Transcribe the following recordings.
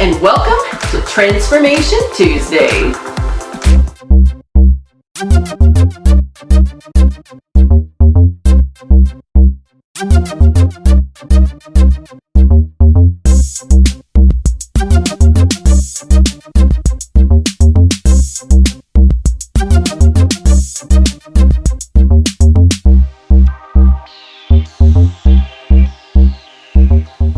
and welcome to Transformation Tuesday.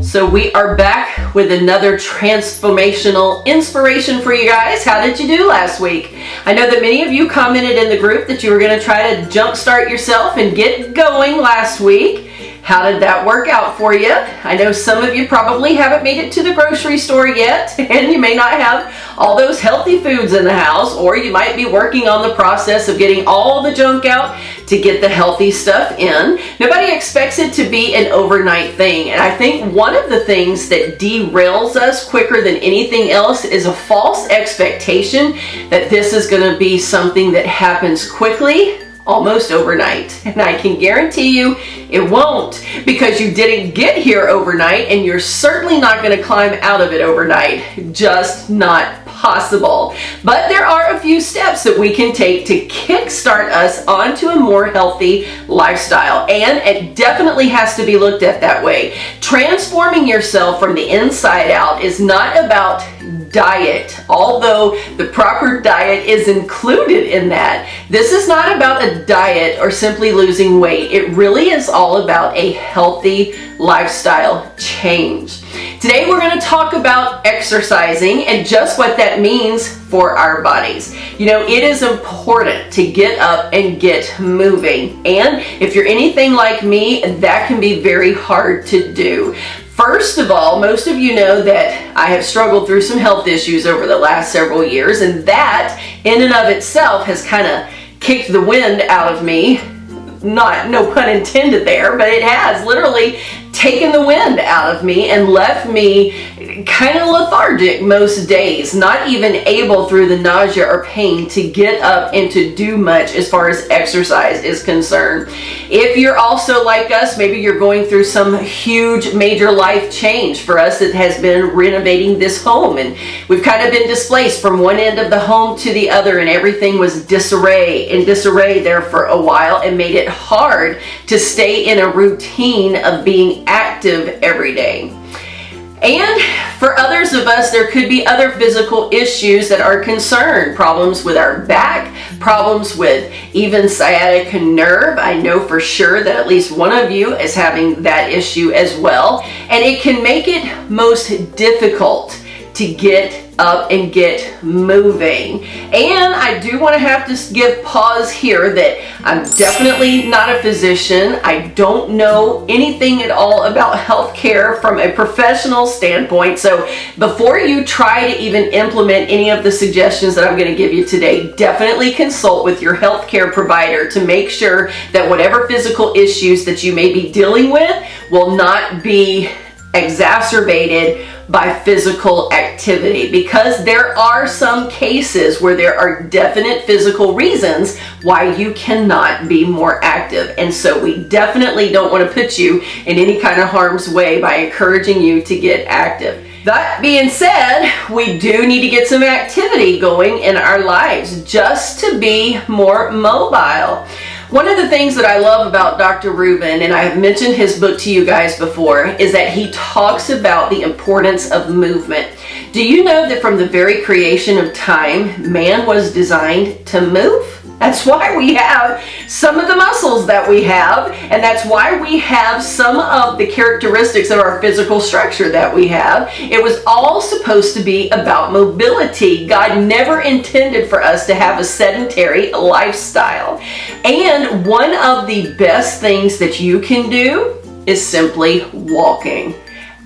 So we are back with another transformational inspiration for you guys. How did you do last week? I know that many of you commented in the group that you were going to try to jumpstart yourself and get going last week. How did that work out for you? I know some of you probably haven't made it to the grocery store yet, and you may not have all those healthy foods in the house, or you might be working on the process of getting all the junk out to get the healthy stuff in. Nobody expects it to be an overnight thing, and I think one of the things that derails us quicker than anything else is a false expectation that this is going to be something that happens quickly, almost overnight. And I can guarantee you it won't, because you didn't get here overnight, and you're certainly not going to climb out of it overnight. Just not possible. But there are a few steps that we can take to kickstart us onto a more healthy lifestyle, and it definitely has to be looked at that way. Transforming yourself from the inside out is not about diet, although the proper diet is included in that. This is not about a diet or simply losing weight. It really is all about a healthy lifestyle change. Today we're going to talk about exercising and just what that means for our bodies. You know, it is important to get up and get moving, and if you're anything like me, that can be very hard to do. First of all, most of you know that I have struggled through some health issues over the last several years, and that in and of itself has kind of kicked the wind out of me. No pun intended there, but it has literally taken the wind out of me and left me kind of lethargic most days, not even able through the nausea or pain to get up and to do much as far as exercise is concerned. If you're also like us, maybe you're going through some huge major life change. For us, it has been renovating this home, and we've kind of been displaced from one end of the home to the other, and everything was disarray there for a while, and made it hard to stay in a routine of being active every day. And for others of us, there could be other physical issues that are concerned. Problems with our back, problems with even sciatic nerve. I know for sure that at least one of you is having that issue as well. And it can make it most difficult to get up and get moving. And I do want to have to give pause here that I'm definitely not a physician. I don't know anything at all about healthcare from a professional standpoint. So before you try to even implement any of the suggestions that I'm going to give you today, definitely consult with your healthcare provider to make sure that whatever physical issues that you may be dealing with will not be exacerbated by physical activity, because there are some cases where there are definite physical reasons why you cannot be more active, and so we definitely don't want to put you in any kind of harm's way by encouraging you to get active. That being said, we do need to get some activity going in our lives just to be more mobile. One of the things that I love about Dr. Rubin, and I have mentioned his book to you guys before, is that he talks about the importance of movement. Do you know that from the very creation of time, man was designed to move? That's why we have some of the muscles that we have, and that's why we have some of the characteristics of our physical structure that we have. It was all supposed to be about mobility. God never intended for us to have a sedentary lifestyle. And one of the best things that you can do is simply walking.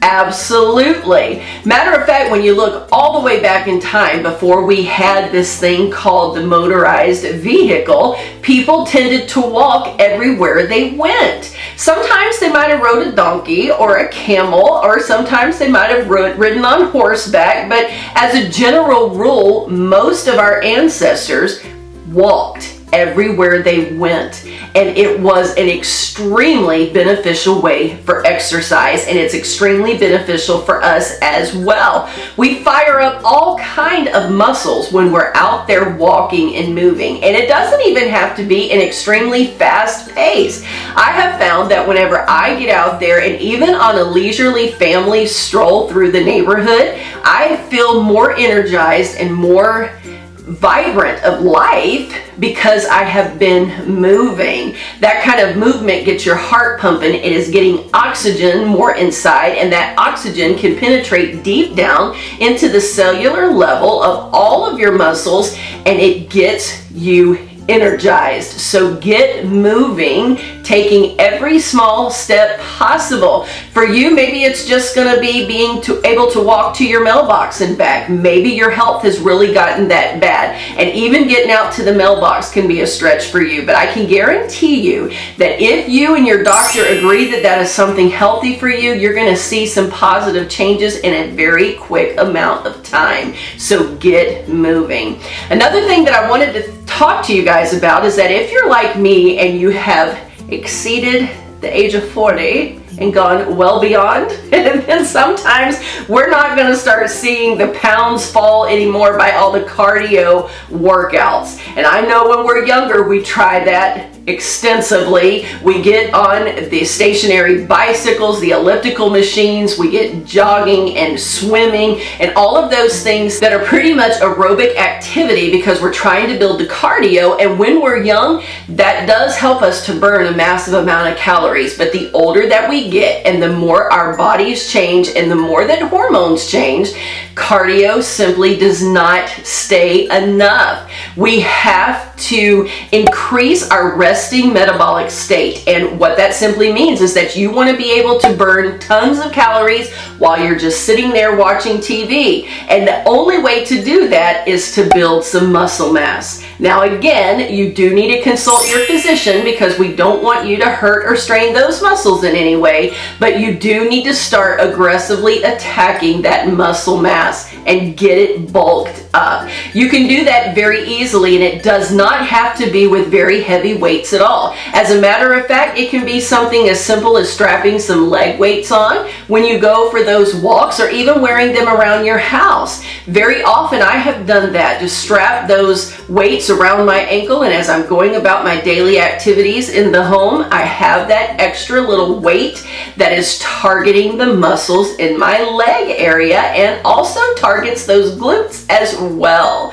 Absolutely. Matter of fact, when you look all the way back in time, before we had this thing called the motorized vehicle, people tended to walk everywhere they went. Sometimes they might have rode a donkey or a camel, or sometimes they might have ridden on horseback, but as a general rule, most of our ancestors walked everywhere they went. And it was an extremely beneficial way for exercise, and it's extremely beneficial for us as well. We fire up all kind of muscles when we're out there walking and moving, and it doesn't even have to be an extremely fast pace. I have found that whenever I get out there, and even on a leisurely family stroll through the neighborhood, I feel more energized and more vibrant of life because I have been moving. That kind of movement gets your heart pumping. It is getting oxygen more inside, and that oxygen can penetrate deep down into the cellular level of all of your muscles, and it gets you energized. So get moving, taking every small step possible. For you, maybe it's just going to be being able to walk to your mailbox and back. Maybe your health has really gotten that bad, and even getting out to the mailbox can be a stretch for you. But I can guarantee you that if you and your doctor agree that that is something healthy for you, you're going to see some positive changes in a very quick amount of time. So get moving. Another thing that I wanted to talk to you guys about is that if you're like me and you have exceeded the age of 40 and gone well beyond, and then sometimes we're not going to start seeing the pounds fall anymore by all the cardio workouts. And I know when we're younger we try that extensively. We get on the stationary bicycles, the elliptical machines, we get jogging and swimming and all of those things that are pretty much aerobic activity because we're trying to build the cardio. And when we're young, that does help us to burn a massive amount of calories. But the older that we get and the more our bodies change and the more that hormones change, cardio simply does not stay enough. We have to increase our resting metabolic state, and what that simply means is that you want to be able to burn tons of calories while you're just sitting there watching TV, and the only way to do that is to build some muscle mass. Now again, you do need to consult your physician because we don't want you to hurt or strain those muscles in any way, but you do need to start aggressively attacking that muscle mass and get it bulked up. You can do that very easily, and it does not have to be with very heavy weights at all. As a matter of fact, it can be something as simple as strapping some leg weights on when you go for those walks, or even wearing them around your house. Very often I have done that, just strap those weights around my ankle, and as I'm going about my daily activities in the home, I have that extra little weight that is targeting the muscles in my leg area and also targets those glutes as well.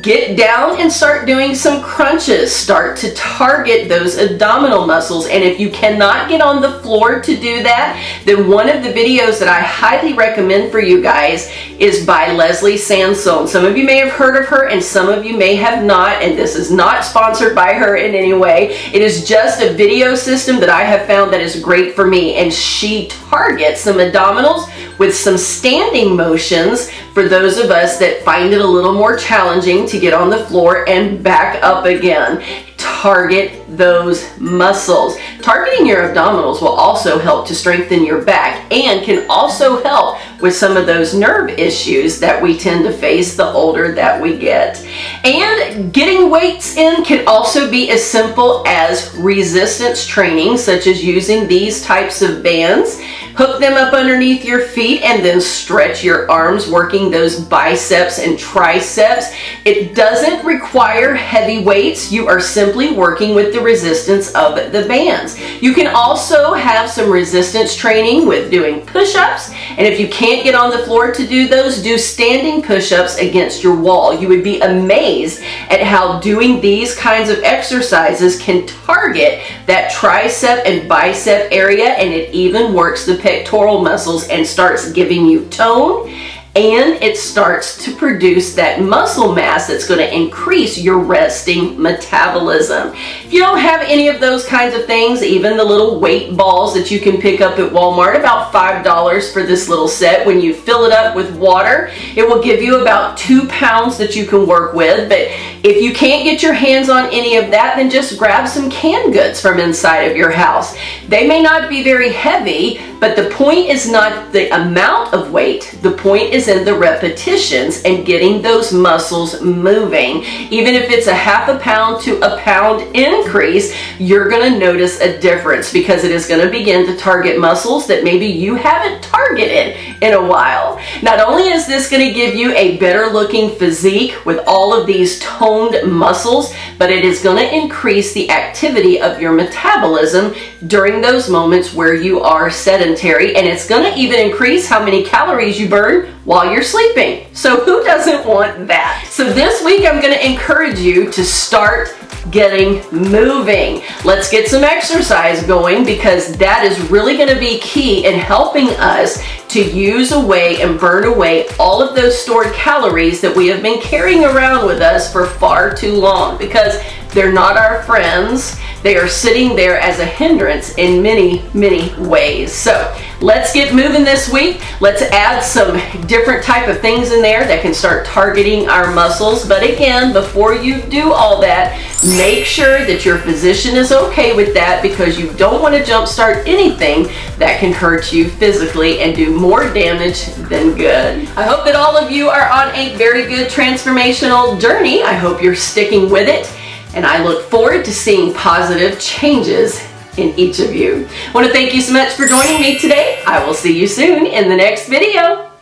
Get down and start doing some crunches. Start to target those abdominal muscles, and if you cannot get on the floor to do that, then one of the videos that I highly recommend for you guys is by Leslie Sansone. Some of you may have heard of her and some of you may have not, and this is not sponsored by her in any way. It is just a video system that I have found that is great for me, and she targets some abdominals with some standing motions for those of us that find it a little more challenging to get on the floor and back up again. Target those muscles. Targeting your abdominals will also help to strengthen your back and can also help with some of those nerve issues that we tend to face the older that we get. And getting weights in can also be as simple as resistance training, such as using these types of bands. Hook them up underneath your feet and then stretch your arms, working those biceps and triceps. It doesn't require heavy weights. You are simply working with the resistance of the bands. You can also have some resistance training with doing push-ups, and if you can't get on the floor to do those, do standing push-ups against your wall. You would be amazed at how doing these kinds of exercises can target that tricep and bicep area, and it even works the pectoral muscles and starts giving you tone, and it starts to produce that muscle mass that's going to increase your resting metabolism. If you don't have any of those kinds of things, even the little weight balls that you can pick up at Walmart, about $5 for this little set. When you fill it up with water, it will give you about 2 pounds that you can work with. But if you can't get your hands on any of that, then just grab some canned goods from inside of your house. They may not be very heavy, but the point is not the amount of weight. The point is is in the repetitions and getting those muscles moving. Even if it's a half a pound to a pound increase, you're going to notice a difference because it is going to begin to target muscles that maybe you haven't targeted in a while. Not only is this going to give you a better looking physique with all of these toned muscles, but it is going to increase the activity of your metabolism during those moments where you are sedentary, and it's going to even increase how many calories you burn while you're sleeping. So who doesn't want that? So this week I'm going to encourage you to start getting moving. Let's get some exercise going because that is really going to be key in helping us to use away and burn away all of those stored calories that we have been carrying around with us for far too long, because they're not our friends. They are sitting there as a hindrance in many, many ways. So let's get moving this week. Let's add some different type of things in there that can start targeting our muscles. But again, before you do all that, make sure that your physician is okay with that, because you don't want to jumpstart anything that can hurt you physically and do more damage than good. I hope that all of you are on a very good transformational journey. I hope you're sticking with it, and I look forward to seeing positive changes in each of you. I want to thank you so much for joining me today. I will see you soon in the next video.